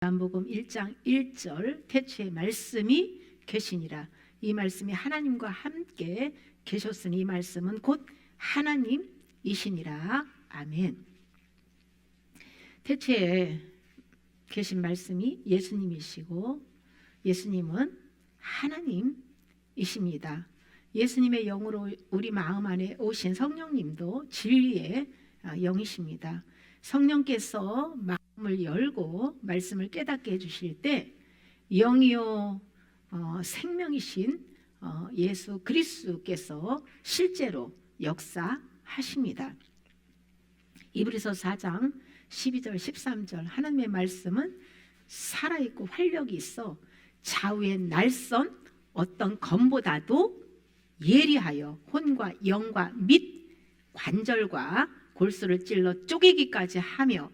요한복음 1장 1절 태초에 말씀이 계시니라. 이 말씀이 하나님과 함께 계셨으니 이 말씀은 곧 하나님이시니라. 아멘. 태초에 계신 말씀이 예수님이시고 예수님은 하나님이십니다. 예수님의 영으로 우리 마음 안에 오신 성령님도 진리의 영이십니다. 성령께서 마음을 열고 말씀을 깨닫게 해주실 때 영이요 생명이신 예수 그리스도께서 실제로 역사하십니다. 이브리서 4장 12절 13절 하나님의 말씀은 살아있고 활력이 있어 좌우의 날선 어떤 검보다도 예리하여 혼과 영과 및 관절과 골수를 찔러 쪼개기까지 하며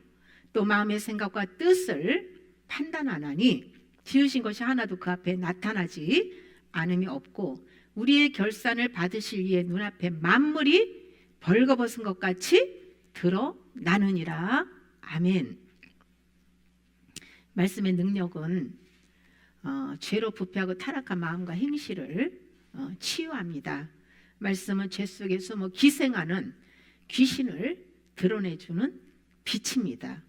또 마음의 생각과 뜻을 판단하나니 지으신 것이 하나도 그 앞에 나타나지 않음이 없고 우리의 결산을 받으실 이의 눈앞에 만물이 벌거벗은 것 같이 드러나느니라. 아멘. 말씀의 능력은 죄로 부패하고 타락한 마음과 행실을 치유합니다. 말씀은 죄 속에 숨어 기생하는 귀신을 드러내주는 빛입니다.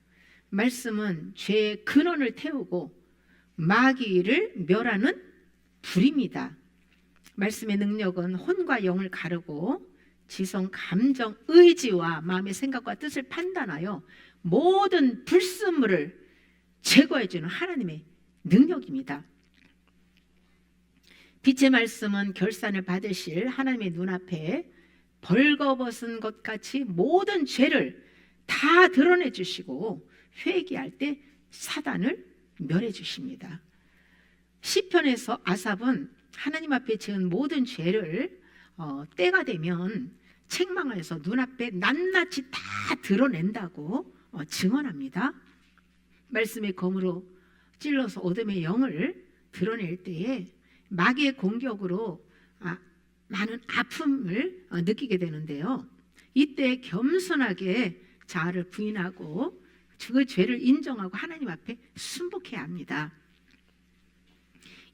말씀은 죄의 근원을 태우고 마귀를 멸하는 불입니다. 말씀의 능력은 혼과 영을 가르고 지성, 감정, 의지와 마음의 생각과 뜻을 판단하여 모든 불순물을 제거해주는 하나님의 능력입니다. 빛의 말씀은 결산을 받으실 하나님의 눈앞에 벌거벗은 것 같이 모든 죄를 다 드러내 주시고 회개할 때 사단을 멸해 주십니다. 시편에서 아삽은 하나님 앞에 지은 모든 죄를 때가 되면 책망하여서 눈앞에 낱낱이 다 드러낸다고 증언합니다. 말씀의 검으로 찔러서 어둠의 영을 드러낼 때에 마귀의 공격으로 많은 아픔을 느끼게 되는데요. 이때 겸손하게 자아를 부인하고 그 죄를 인정하고 하나님 앞에 순복해야 합니다.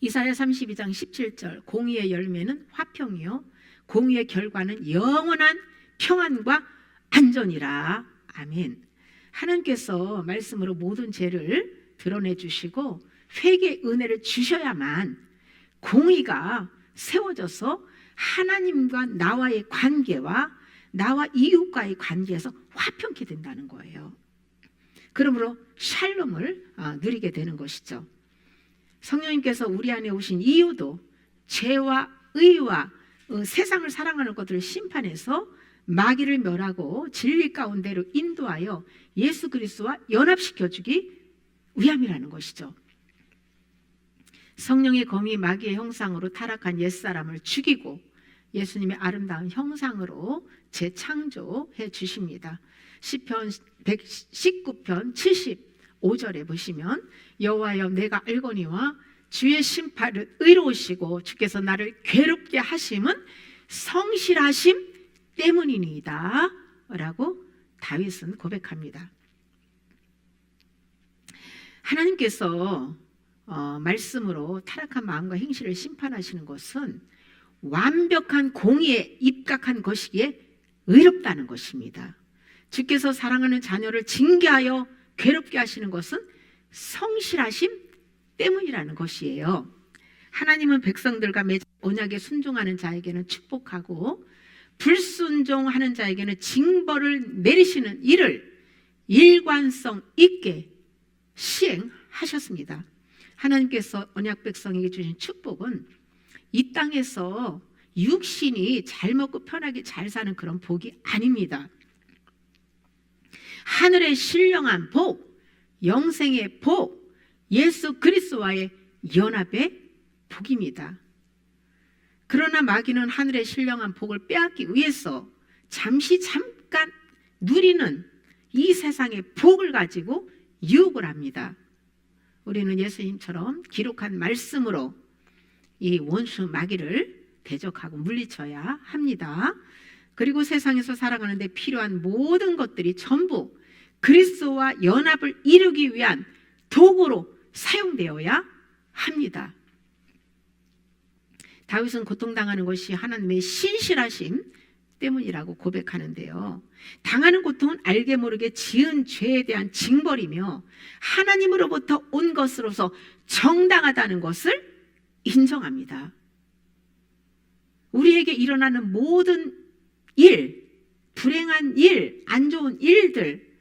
이사야 32장 17절 공의의 열매는 화평이요 공의의 결과는 영원한 평안과 안전이라. 아멘. 하나님께서 말씀으로 모든 죄를 드러내 주시고 회개의 은혜를 주셔야만 공의가 세워져서 하나님과 나와의 관계와 나와 이웃과의 관계에서 화평케 된다는 거예요. 그러므로 샬롬을 누리게 되는 것이죠. 성령님께서 우리 안에 오신 이유도 죄와 의와 세상을 사랑하는 것들을 심판해서 마귀를 멸하고 진리 가운데로 인도하여 예수 그리스도와 연합시켜주기 위함이라는 것이죠. 성령의 검이 마귀의 형상으로 타락한 옛사람을 죽이고 예수님의 아름다운 형상으로 재창조해 주십니다. 시편 119편 75절에 보시면 여호와여 내가 알거니와 주의 심판은 의로우시고 주께서 나를 괴롭게 하심은 성실하심 때문이니이다 라고 다윗은 고백합니다. 하나님께서 말씀으로 타락한 마음과 행실을 심판하시는 것은 완벽한 공의에 입각한 것이기에 의롭다는 것입니다. 주께서 사랑하는 자녀를 징계하여 괴롭게 하시는 것은 성실하심 때문이라는 것이에요. 하나님은 백성들과 맺은 언약에 순종하는 자에게는 축복하고 불순종하는 자에게는 징벌을 내리시는 일을 일관성 있게 시행하셨습니다. 하나님께서 언약 백성에게 주신 축복은 이 땅에서 육신이 잘 먹고 편하게 잘 사는 그런 복이 아닙니다. 하늘의 신령한 복, 영생의 복, 예수 그리스도와의 연합의 복입니다. 그러나 마귀는 하늘의 신령한 복을 빼앗기 위해서 잠깐 누리는 이 세상의 복을 가지고 유혹을 합니다. 우리는 예수님처럼 기록한 말씀으로 이 원수 마귀를 대적하고 물리쳐야 합니다. 그리고 세상에서 살아가는 데 필요한 모든 것들이 전부 그리스도와 연합을 이루기 위한 도구로 사용되어야 합니다. 다윗은 고통당하는 것이 하나님의 신실하심 때문이라고 고백하는데요. 당하는 고통은 알게 모르게 지은 죄에 대한 징벌이며 하나님으로부터 온 것으로서 정당하다는 것을 인정합니다. 우리에게 일어나는 모든 일, 불행한 일, 안 좋은 일들,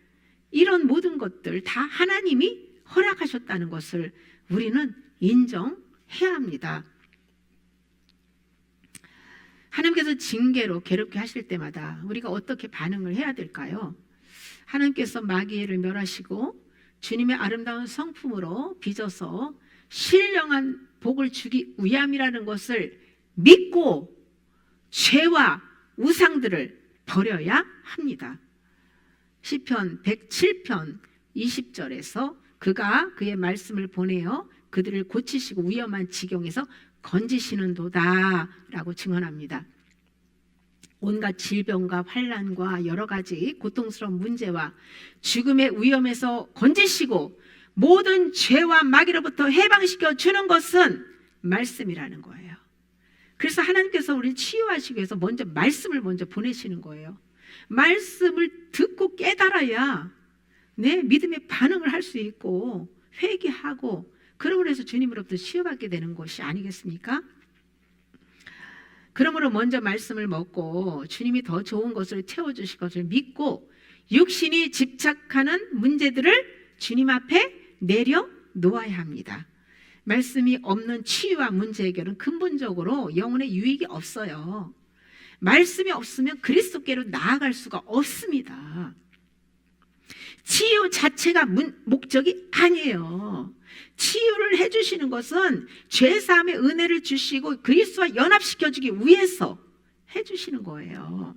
이런 모든 것들 다 하나님이 허락하셨다는 것을 우리는 인정해야 합니다. 하나님께서 징계로 괴롭게 하실 때마다 우리가 어떻게 반응을 해야 될까요? 하나님께서 마귀를 멸하시고 주님의 아름다운 성품으로 빚어서 신령한 복을 주기 위함이라는 것을 믿고 죄와 우상들을 버려야 합니다. 시편 107편 20절에서 그가 그의 말씀을 보내어 그들을 고치시고 위험한 지경에서 건지시는도다 라고 증언합니다. 온갖 질병과 환난과 여러 가지 고통스러운 문제와 죽음의 위험에서 건지시고 모든 죄와 마귀로부터 해방시켜 주는 것은 말씀이라는 거예요. 그래서 하나님께서 우리를 치유하시기 위해서 먼저 말씀을 먼저 보내시는 거예요. 말씀을 듣고 깨달아야 내 믿음의 반응을 할 수 있고 회개하고 그러므로 해서 주님으로부터 치유받게 되는 것이 아니겠습니까? 그러므로 먼저 말씀을 먹고 주님이 더 좋은 것을 채워주실 것을 믿고 육신이 집착하는 문제들을 주님 앞에 내려놓아야 합니다. 말씀이 없는 치유와 문제 해결은 근본적으로 영혼의 유익이 없어요. 말씀이 없으면 그리스도께로 나아갈 수가 없습니다. 치유 자체가 목적이 아니에요. 치유를 해주시는 것은 죄사함의 은혜를 주시고 그리스도와 연합시켜주기 위해서 해주시는 거예요.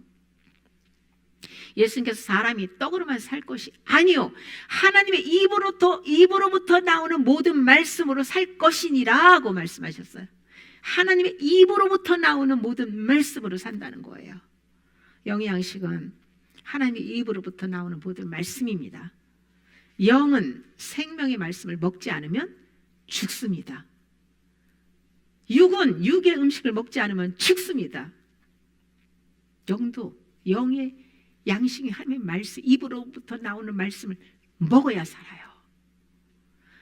예수님께서 사람이 떡으로만 살 것이 아니요 하나님의 입으로부터 나오는 모든 말씀으로 살 것이니라고 말씀하셨어요. 하나님의 입으로부터 나오는 모든 말씀으로 산다는 거예요. 영의 양식은 하나님의 입으로부터 나오는 모든 말씀입니다. 영은 생명의 말씀을 먹지 않으면 죽습니다. 육은 육의 음식을 먹지 않으면 죽습니다. 영도 영의 양식이 하나님의 말씀, 입으로부터 나오는 말씀을 먹어야 살아요.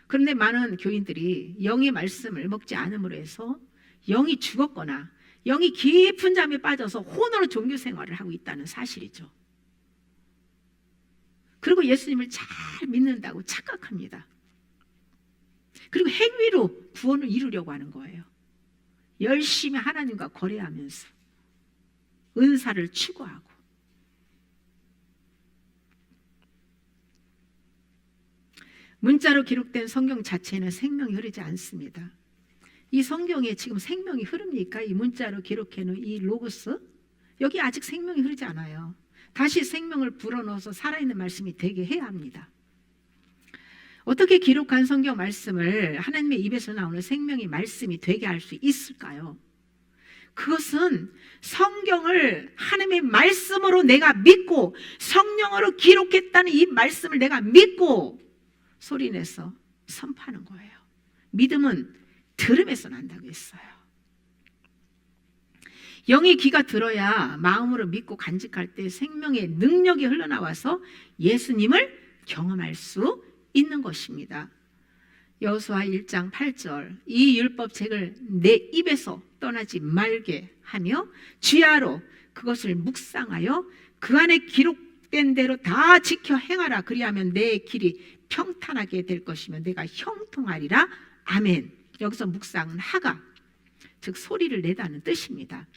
그런데 많은 교인들이 영의 말씀을 먹지 않음으로 해서 영이 죽었거나 영이 깊은 잠에 빠져서 혼으로 종교 생활을 하고 있다는 사실이죠. 그리고 예수님을 잘 믿는다고 착각합니다. 그리고 행위로 구원을 이루려고 하는 거예요. 열심히 하나님과 거래하면서 은사를 추구하고. 문자로 기록된 성경 자체는 생명이 흐르지 않습니다. 이 성경에 지금 생명이 흐릅니까? 이 문자로 기록해놓은 이 로고스? 여기 아직 생명이 흐르지 않아요. 다시 생명을 불어넣어서 살아있는 말씀이 되게 해야 합니다. 어떻게 기록한 성경 말씀을 하나님의 입에서 나오는 생명의 말씀이 되게 할 수 있을까요? 그것은 성경을 하나님의 말씀으로 내가 믿고 성령으로 기록했다는 이 말씀을 내가 믿고 소리내서 선포하는 거예요. 믿음은 들음에서 난다고 했어요. 영의 귀가 들어야 마음으로 믿고 간직할 때 생명의 능력이 흘러나와서 예수님을 경험할 수 있는 것입니다. 여호수아 1장 8절 이 율법책을 내 입에서 떠나지 말게 하며 주야로 그것을 묵상하여 그 안에 기록된 대로 다 지켜 행하라. 그리하면 내 길이 평탄하게 될 것이며 내가 형통하리라. 아멘. 여기서 묵상은 하가, 즉 소리를 내다는 뜻입니다.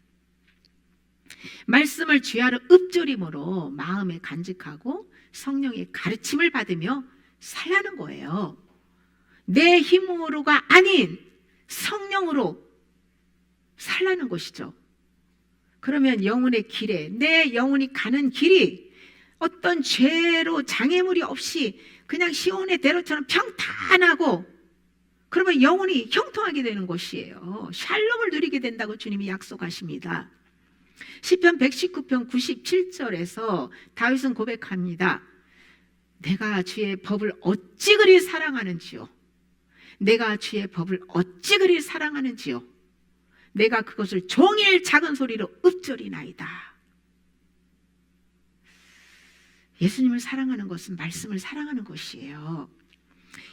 말씀을 주야로 읊조림으로 마음에 간직하고 성령의 가르침을 받으며 살라는 거예요. 내 힘으로가 아닌 성령으로 살라는 것이죠. 그러면 영혼의 길에 내 영혼이 가는 길이 어떤 죄로 장애물이 없이 그냥 시온의 대로처럼 평탄하고 그러면 영혼이 형통하게 되는 것이에요. 샬롬을 누리게 된다고 주님이 약속하십니다. 시편 119편 97절에서 다윗은 고백합니다. 내가 주의 법을 어찌 그리 사랑하는지요. 내가 주의 법을 어찌 그리 사랑하는지요. 내가 그것을 종일 작은 소리로 읊조리나이다. 예수님을 사랑하는 것은 말씀을 사랑하는 것이에요.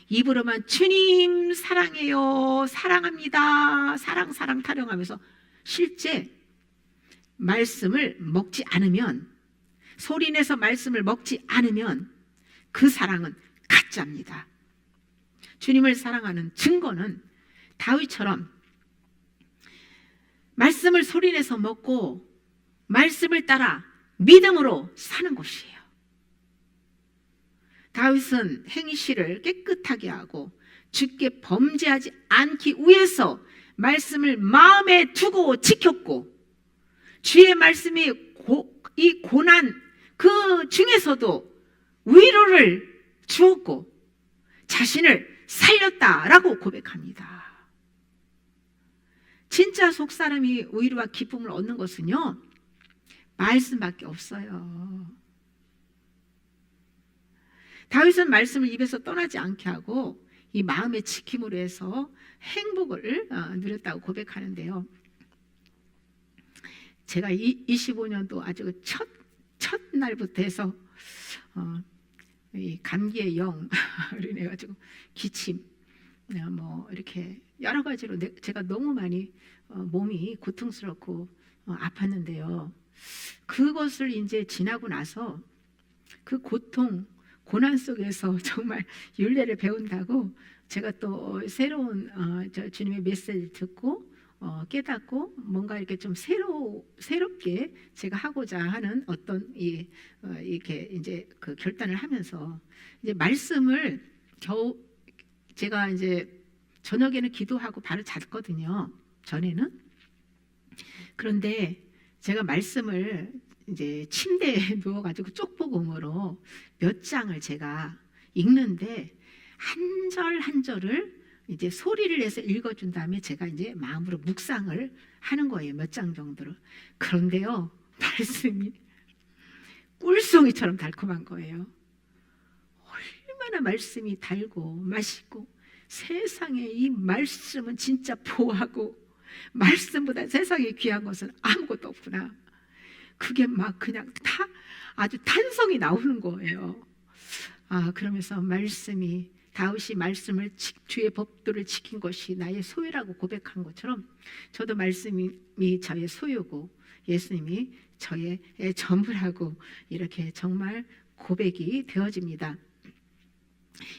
입으로만 주님 사랑해요, 사랑합니다, 사랑 타령하면서 실제 말씀을 먹지 않으면, 소리내서 말씀을 먹지 않으면 그 사랑은 가짜입니다. 주님을 사랑하는 증거는 다윗처럼 말씀을 소리내서 먹고 말씀을 따라 믿음으로 사는 것이에요. 다윗은 행실을 깨끗하게 하고 주께 범죄하지 않기 위해서 말씀을 마음에 두고 지켰고, 주의 말씀이 이 고난 그 중에서도 위로를 주었고 자신을 살렸다라고 고백합니다. 진짜 속사람이 위로와 기쁨을 얻는 것은요, 말씀밖에 없어요. 다윗은 말씀을 입에서 떠나지 않게 하고 이 마음의 지킴으로 해서 행복을 누렸다고 고백하는데요. 제가 25년도 아주 첫 날부터 해서 이 감기의 영을 인해 가지고 기침, 뭐 이렇게 여러 가지로 제가 너무 많이 몸이 고통스럽고 아팠는데요. 그것을 이제 지나고 나서 그 고난 속에서 정말 율례를 배운다고 제가 또 새로운 주님의 메시지를 듣고 깨닫고 뭔가 이렇게 좀 새롭게 제가 하고자 하는 어떤 이렇게 이제 그 결단을 하면서 이제 말씀을 제가 이제 저녁에는 기도하고 바로 잤거든요. 전에는. 그런데 제가 말씀을 이제 침대에 누워가지고 쪽복음으로 몇 장을 제가 읽는데 한 절 한 절을 이제 소리를 내서 읽어준 다음에 제가 이제 마음으로 묵상을 하는 거예요. 몇 장 정도를. 그런데요, 말씀이 꿀송이처럼 달콤한 거예요. 얼마나 말씀이 달고 맛있고, 세상에 이 말씀은 진짜 보하고 말씀보다 세상에 귀한 것은 아무것도 없구나. 그게 막 그냥 아주 탄성이 나오는 거예요. 그러면서 다윗이 말씀을 주의 법도를 지킨 것이 나의 소유라고 고백한 것처럼 저도 말씀이 저의 소유고 예수님이 저의 전부라고 이렇게 정말 고백이 되어집니다.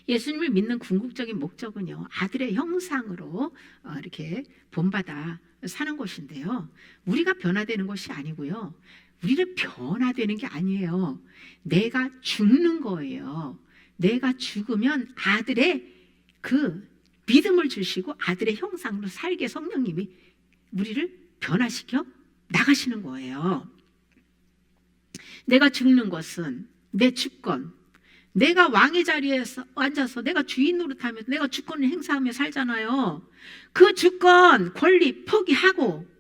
예수님을 믿는 궁극적인 목적은요, 아들의 형상으로 이렇게 본받아 사는 것인데요, 우리가 변화되는 것이 아니고요, 우리는 변화되는 게 아니에요. 내가 죽는 거예요. 내가 죽으면 아들의 그 믿음을 주시고 아들의 형상으로 살게 성령님이 우리를 변화시켜 나가시는 거예요. 내가 죽는 것은 내 주권, 내가 왕의 자리에서 앉아서 내가 주인 노릇하면서 내가 주권을 행사하며 살잖아요. 그 주권, 권리 포기하고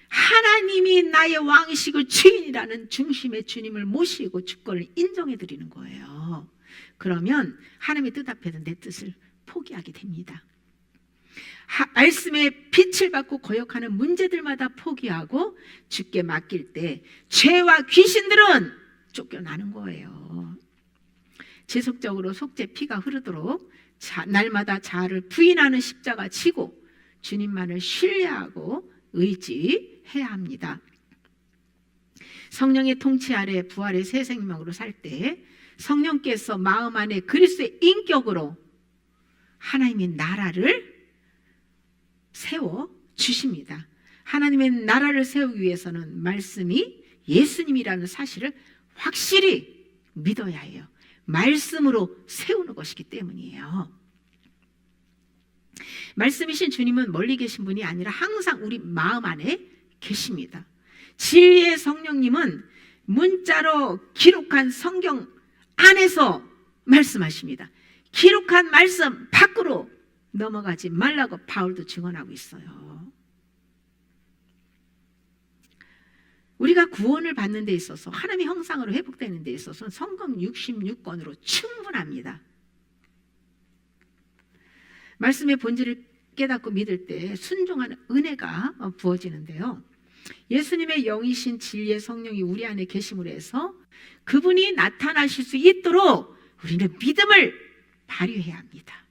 하나님이 나의 왕이시고 주인이라는 중심의 주님을 모시고 주권을 인정해 드리는 거예요. 그러면 하나님의 뜻 앞에서 내 뜻을 포기하게 됩니다. 말씀의 빛을 받고 거역하는 문제들마다 포기하고 주께 맡길 때 죄와 귀신들은 쫓겨나는 거예요. 지속적으로 속죄 피가 흐르도록 날마다 자아를 부인하는 십자가 지고 주님만을 신뢰하고 의지해야 합니다. 성령의 통치 아래 부활의 새 생명으로 살 때 성령께서 마음 안에 그리스도의 인격으로 하나님의 나라를 세워 주십니다. 하나님의 나라를 세우기 위해서는 말씀이 예수님이라는 사실을 확실히 믿어야 해요. 말씀으로 세우는 것이기 때문이에요. 말씀이신 주님은 멀리 계신 분이 아니라 항상 우리 마음 안에 계십니다. 진리의 성령님은 문자로 기록한 성경 안에서 말씀하십니다. 기록한 말씀 밖으로 넘어가지 말라고 바울도 증언하고 있어요. 우리가 구원을 받는 데 있어서 하나님의 형상으로 회복되는 데 있어서 성경 66권으로 충분합니다. 말씀의 본질을 깨닫고 믿을 때 순종하는 은혜가 부어지는데요. 예수님의 영이신 진리의 성령이 우리 안에 계심으로 해서 그분이 나타나실 수 있도록 우리는 믿음을 발휘해야 합니다.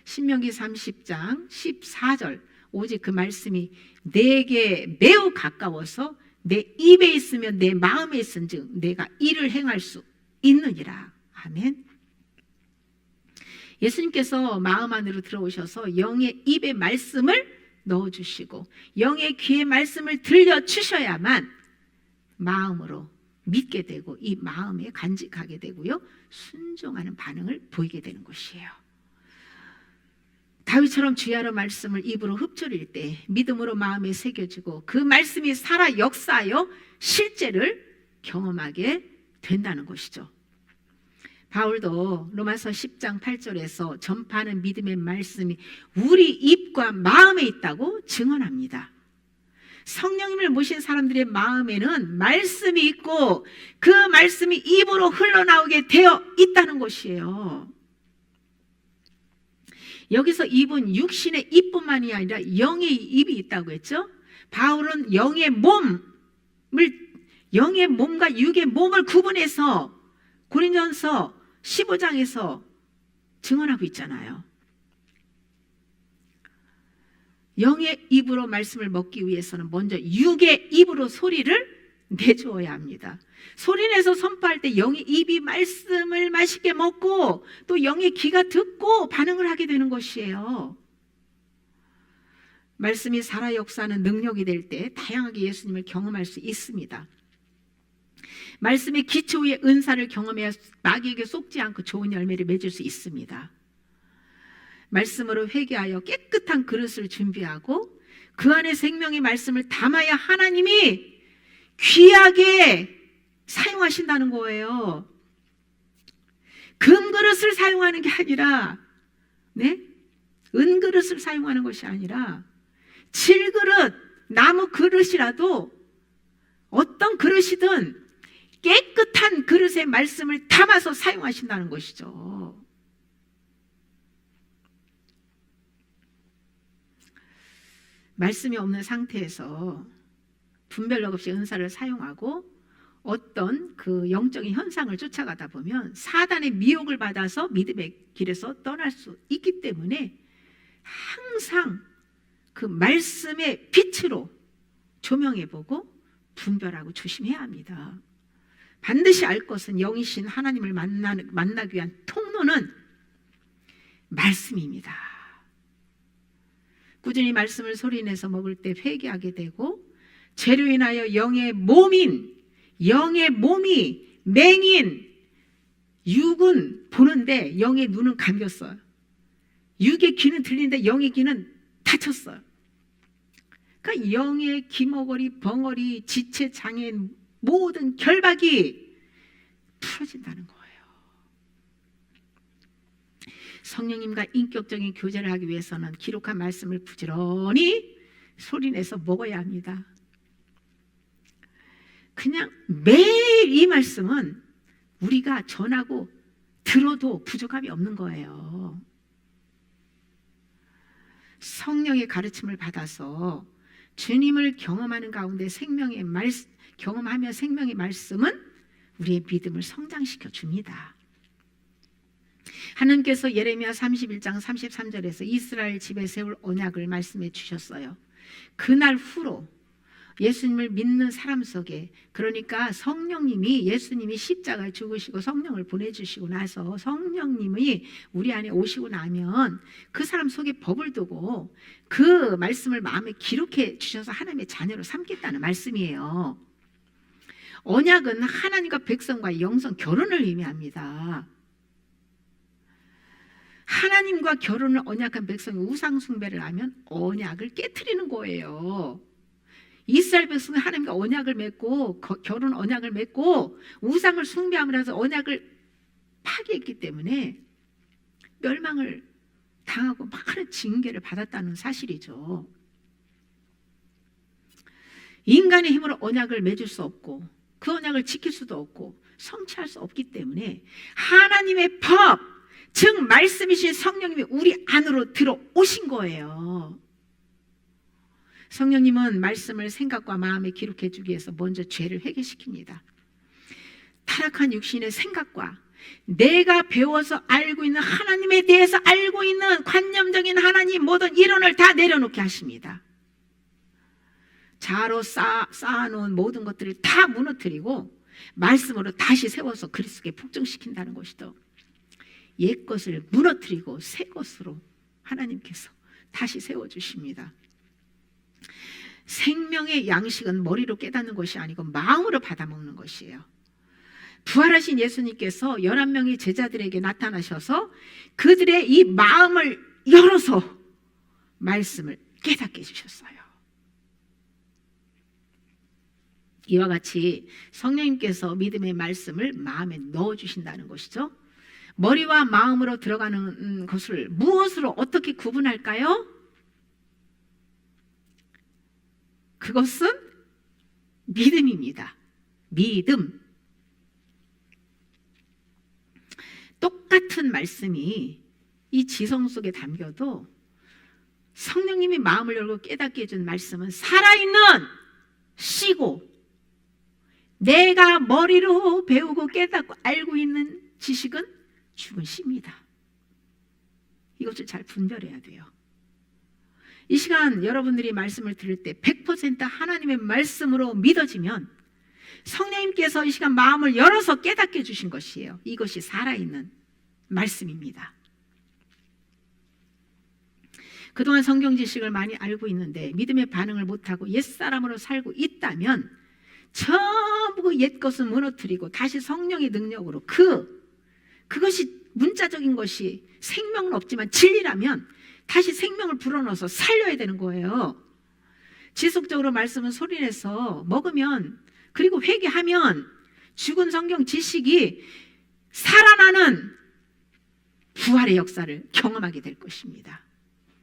신명기 30장 14절, 오직 그 말씀이 내게 매우 가까워서 내 입에 있으면 내 마음에 있은즉 내가 이를 행할 수 있느니라. 아멘. 예수님께서 마음 안으로 들어오셔서 영의 입에 말씀을 넣어주시고 영의 귀에 말씀을 들려주셔야만 마음으로 믿게 되고 이 마음에 간직하게 되고요, 순종하는 반응을 보이게 되는 것이에요. 다윗처럼 주야로 말씀을 입으로 흡조릴 때 믿음으로 마음에 새겨지고 그 말씀이 살아 역사하여 실제를 경험하게 된다는 것이죠. 바울도 로마서 10장 8절에서 전파하는 믿음의 말씀이 우리 입과 마음에 있다고 증언합니다. 성령님을 모신 사람들의 마음에는 말씀이 있고 그 말씀이 입으로 흘러나오게 되어 있다는 것이에요. 여기서 입은 육신의 입뿐만이 아니라 영의 입이 있다고 했죠. 바울은 영의 몸과 육의 몸을 구분해서 고린도전서 15장에서 증언하고 있잖아요. 영의 입으로 말씀을 먹기 위해서는 먼저 육의 입으로 소리를 내주어야 합니다. 소리내서 선포할 때 영의 입이 말씀을 맛있게 먹고 또 영의 귀가 듣고 반응을 하게 되는 것이에요. 말씀이 살아 역사하는 능력이 될 때 다양하게 예수님을 경험할 수 있습니다. 말씀의 기초 위에 은사를 경험해야 마귀에게 속지 않고 좋은 열매를 맺을 수 있습니다. 말씀으로 회개하여 깨끗한 그릇을 준비하고 그 안에 생명의 말씀을 담아야 하나님이 귀하게 사용하신다는 거예요. 금그릇을 사용하는 게 아니라, 은그릇을 사용하는 것이 아니라 질그릇, 나무 그릇이라도 어떤 그릇이든 깨끗한 그릇의 말씀을 담아서 사용하신다는 것이죠. 말씀이 없는 상태에서 분별력 없이 은사를 사용하고 어떤 그 영적인 현상을 쫓아가다 보면 사단의 미혹을 받아서 믿음의 길에서 떠날 수 있기 때문에 항상 그 말씀의 빛으로 조명해보고 분별하고 조심해야 합니다. 반드시 알 것은 영이신 하나님을 만나기 위한 통로는 말씀입니다. 꾸준히 말씀을 소리내서 먹을 때 회개하게 되고 죄로 인하여 영의 몸이 맹인 육은 보는데 영의 눈은 감겼어요. 육의 귀는 들리는데 영의 귀는 닫혔어요. 그러니까 영의 귀머거리, 벙어리, 지체, 장애인 모든 결박이 풀어진다는 거예요. 성령님과 인격적인 교제를 하기 위해서는 기록한 말씀을 부지런히 소리내서 먹어야 합니다. 그냥 매일 이 말씀은 우리가 전하고 들어도 부족함이 없는 거예요. 성령의 가르침을 받아서 주님을 경험하는 가운데 경험하며 생명의 말씀은 우리의 믿음을 성장시켜 줍니다. 하나님께서 예레미야 31장 33절에서 이스라엘 집에 세울 언약을 말씀해 주셨어요. 그날 후로 예수님을 믿는 사람 속에, 그러니까 예수님이 십자가에 죽으시고 성령을 보내주시고 나서 성령님이 우리 안에 오시고 나면 그 사람 속에 법을 두고 그 말씀을 마음에 기록해 주셔서 하나님의 자녀로 삼겠다는 말씀이에요. 언약은 하나님과 백성과의 영성 결혼을 의미합니다. 하나님과 결혼을 언약한 백성이 우상 숭배를 하면 언약을 깨트리는 거예요. 이스라엘 백성은 하나님과 언약을 맺고 결혼 언약을 맺고 우상을 숭배함으로 해서 언약을 파괴했기 때문에 멸망을 당하고 많은 징계를 받았다는 사실이죠. 인간의 힘으로 언약을 맺을 수 없고 그 언약을 지킬 수도 없고 성취할 수 없기 때문에 하나님의 법, 즉 말씀이신 성령님이 우리 안으로 들어오신 거예요. 성령님은 말씀을 생각과 마음에 기록해 주기 위해서 먼저 죄를 회개시킵니다. 타락한 육신의 생각과 내가 배워서 알고 있는 하나님에 대해서 알고 있는 관념적인 하나님 모든 이론을 다 내려놓게 하십니다. 자로 쌓아놓은 모든 것들을 다 무너뜨리고 말씀으로 다시 세워서 그리스도께 복종시킨다는 것이죠. 옛 것을 무너뜨리고 새 것으로 하나님께서 다시 세워주십니다. 생명의 양식은 머리로 깨닫는 것이 아니고 마음으로 받아먹는 것이에요. 부활하신 예수님께서 11명의 제자들에게 나타나셔서 그들의 이 마음을 열어서 말씀을 깨닫게 해주셨어요. 이와 같이 성령님께서 믿음의 말씀을 마음에 넣어주신다는 것이죠. 머리와 마음으로 들어가는 것을 무엇으로 어떻게 구분할까요? 그것은 믿음입니다. 믿음. 똑같은 말씀이 이 지성 속에 담겨도 성령님이 마음을 열고 깨닫게 해준 말씀은 살아있는 씨고, 내가 머리로 배우고 깨닫고 알고 있는 지식은 죽은 씨입니다. 이것을 잘 분별해야 돼요. 이 시간 여러분들이 말씀을 들을 때 100% 하나님의 말씀으로 믿어지면 성령님께서 이 시간 마음을 열어서 깨닫게 해주신 것이에요. 이것이 살아있는 말씀입니다. 그동안 성경 지식을 많이 알고 있는데 믿음의 반응을 못하고 옛사람으로 살고 있다면 전부 옛 것은 무너뜨리고 다시 성령의 능력으로 그것이 문자적인 것이 생명은 없지만 진리라면 다시 생명을 불어넣어서 살려야 되는 거예요. 지속적으로 말씀은 소리내서 먹으면, 그리고 회개하면 죽은 성경 지식이 살아나는 부활의 역사를 경험하게 될 것입니다.